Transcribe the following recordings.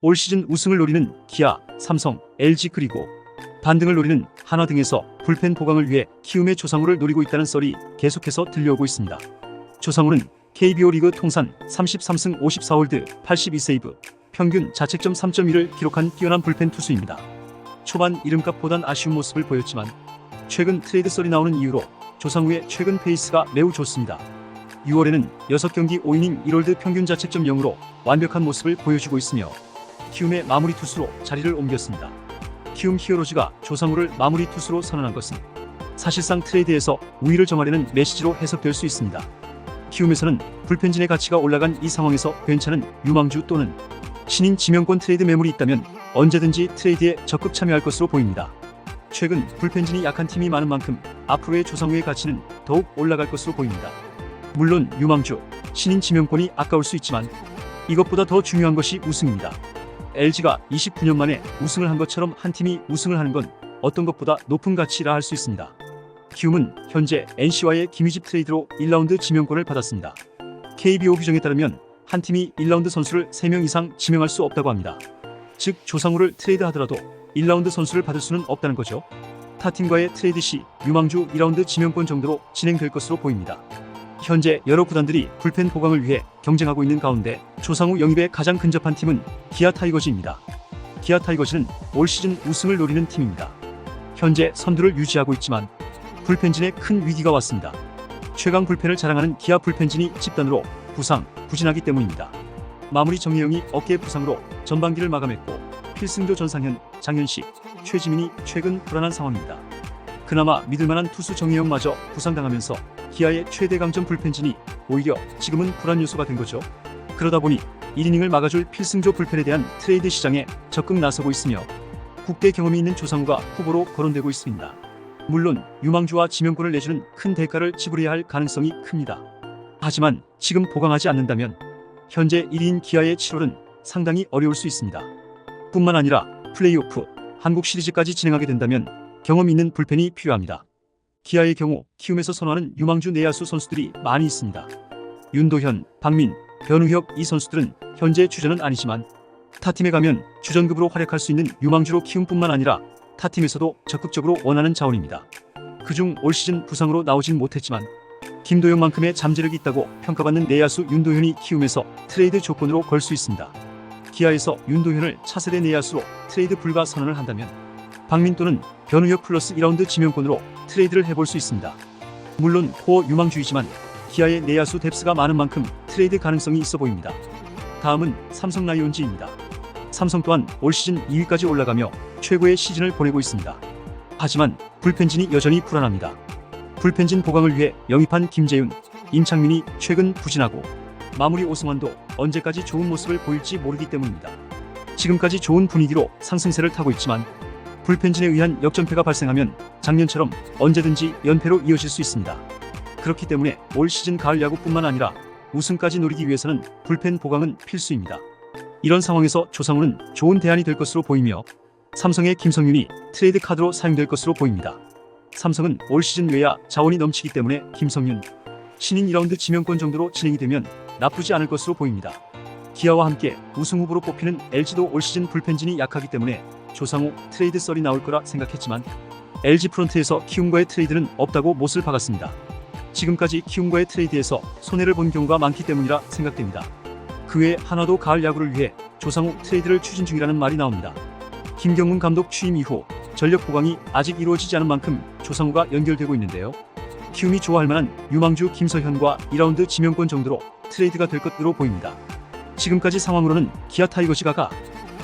올 시즌 우승을 노리는 기아, 삼성, LG 그리고 반등을 노리는 한화 등에서 불펜 보강을 위해 키움의 조상우를 노리고 있다는 썰이 계속해서 들려오고 있습니다. 조상우는 KBO 리그 통산 33승 54홀드 82세이브, 평균 자책점 3.1을 기록한 뛰어난 불펜 투수입니다. 초반 이름값보단 아쉬운 모습을 보였지만 최근 트레이드 썰이 나오는 이후로 조상우의 최근 페이스가 매우 좋습니다. 6월에는 6경기 5이닝 1홀드 평균 자책점 0으로 완벽한 모습을 보여주고 있으며 키움의 마무리 투수로 자리를 옮겼습니다. 키움 히어로즈가 조상우를 마무리 투수로 선언한 것은 사실상 트레이드에서 우위를 정하려는 메시지로 해석될 수 있습니다. 키움에서는 불펜진의 가치가 올라간 이 상황에서 괜찮은 유망주 또는 신인 지명권 트레이드 매물이 있다면 언제든지 트레이드에 적극 참여할 것으로 보입니다. 최근 불펜진이 약한 팀이 많은 만큼 앞으로의 조상우의 가치는 더욱 올라갈 것으로 보입니다. 물론 유망주, 신인 지명권이 아까울 수 있지만 이것보다 더 중요한 것이 우승입니다. LG가 29년 만에 우승을 한 것처럼 한 팀이 우승을 하는 건 어떤 것보다 높은 가치라 할 수 있습니다. 키움은 현재 NC와의 김희집 트레이드로 1라운드 지명권을 받았습니다. KBO 규정에 따르면 한 팀이 1라운드 선수를 3명 이상 지명할 수 없다고 합니다. 즉 조상우를 트레이드하더라도 1라운드 선수를 받을 수는 없다는 거죠. 타 팀과의 트레이드 시 유망주 2라운드 지명권 정도로 진행될 것으로 보입니다. 현재 여러 구단들이 불펜 보강을 위해 경쟁하고 있는 가운데 조상우 영입에 가장 근접한 팀은 기아 타이거즈입니다. 기아 타이거즈는 올 시즌 우승을 노리는 팀입니다. 현재 선두를 유지하고 있지만 불펜진에 큰 위기가 왔습니다. 최강 불펜을 자랑하는 기아 불펜진이 집단으로 부상, 부진하기 때문입니다. 마무리 정혜영이 어깨 부상으로 전반기를 마감했고 필승조 전상현, 장현식, 최지민이 최근 불안한 상황입니다. 그나마 믿을만한 투수 정혜영마저 부상당하면서 기아의 최대 강점 불펜진이 오히려 지금은 불안 요소가 된 거죠. 그러다 보니 1이닝을 막아줄 필승조 불펜에 대한 트레이드 시장에 적극 나서고 있으며 국대 경험이 있는 조상우가 후보로 거론되고 있습니다. 물론 유망주와 지명권을 내주는 큰 대가를 지불해야 할 가능성이 큽니다. 하지만 지금 보강하지 않는다면 현재 1위인 기아의 7월은 상당히 어려울 수 있습니다. 뿐만 아니라 플레이오프, 한국 시리즈까지 진행하게 된다면 경험 있는 불펜이 필요합니다. 기아의 경우 키움에서 선호하는 유망주 내야수 선수들이 많이 있습니다. 윤도현, 박민, 변우혁 이 선수들은 현재 주전은 아니지만 타팀에 가면 주전급으로 활약할 수 있는 유망주로 키움뿐만 아니라 타팀에서도 적극적으로 원하는 자원입니다. 그중 올 시즌 부상으로 나오진 못했지만 김도영만큼의 잠재력이 있다고 평가받는 내야수 윤도현이 키움에서 트레이드 조건으로 걸 수 있습니다. 기아에서 윤도현을 차세대 내야수로 트레이드 불가 선언을 한다면 박민 또는 변우혁 플러스 2라운드 지명권으로 트레이드를 해볼 수 있습니다. 물론 코어 유망주이지만 기아의 내야수 뎁스가 많은 만큼 트레이드 가능성이 있어 보입니다. 다음은 삼성 라이온즈입니다. 삼성 또한 올 시즌 2위까지 올라가며 최고의 시즌을 보내고 있습니다. 하지만 불펜진이 여전히 불안합니다. 불펜진 보강을 위해 영입한 김재윤, 임창민이 최근 부진하고 마무리 오승환도 언제까지 좋은 모습을 보일지 모르기 때문입니다. 지금까지 좋은 분위기로 상승세를 타고 있지만 불펜진에 의한 역전패가 발생하면 작년처럼 언제든지 연패로 이어질 수 있습니다. 그렇기 때문에 올 시즌 가을 야구뿐만 아니라 우승까지 노리기 위해서는 불펜 보강은 필수입니다. 이런 상황에서 조상우는 좋은 대안이 될 것으로 보이며 삼성의 김성윤이 트레이드 카드로 사용될 것으로 보입니다. 삼성은 올 시즌 외야 자원이 넘치기 때문에 김성윤, 신인 2라운드 지명권 정도로 진행이 되면 나쁘지 않을 것으로 보입니다. 기아와 함께 우승 후보로 꼽히는 LG도 올 시즌 불펜진이 약하기 때문에 조상우 트레이드 썰이 나올 거라 생각했지만 LG 프런트에서 키움과의 트레이드는 없다고 못을 박았습니다. 지금까지 키움과의 트레이드에서 손해를 본 경우가 많기 때문이라 생각됩니다. 그 외 한화도 가을 야구를 위해 조상우 트레이드를 추진 중이라는 말이 나옵니다. 김경문 감독 취임 이후 전력 보강이 아직 이루어지지 않은 만큼 조상우가 연결되고 있는데요. 키움이 좋아할 만한 유망주 김서현과 2라운드 지명권 정도로 트레이드가 될 것으로 보입니다. 지금까지 상황으로는 기아 타이거즈가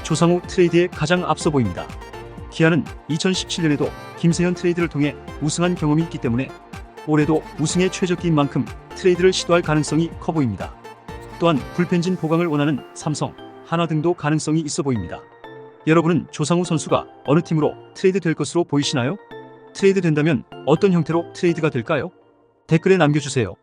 조상우 트레이드에 가장 앞서 보입니다. 기아는 2017년에도 김세현 트레이드를 통해 우승한 경험이 있기 때문에 올해도 우승의 최적기인 만큼 트레이드를 시도할 가능성이 커 보입니다. 또한 불펜진 보강을 원하는 삼성, 한화 등도 가능성이 있어 보입니다. 여러분은 조상우 선수가 어느 팀으로 트레이드 될 것으로 보이시나요? 트레이드 된다면 어떤 형태로 트레이드가 될까요? 댓글에 남겨주세요.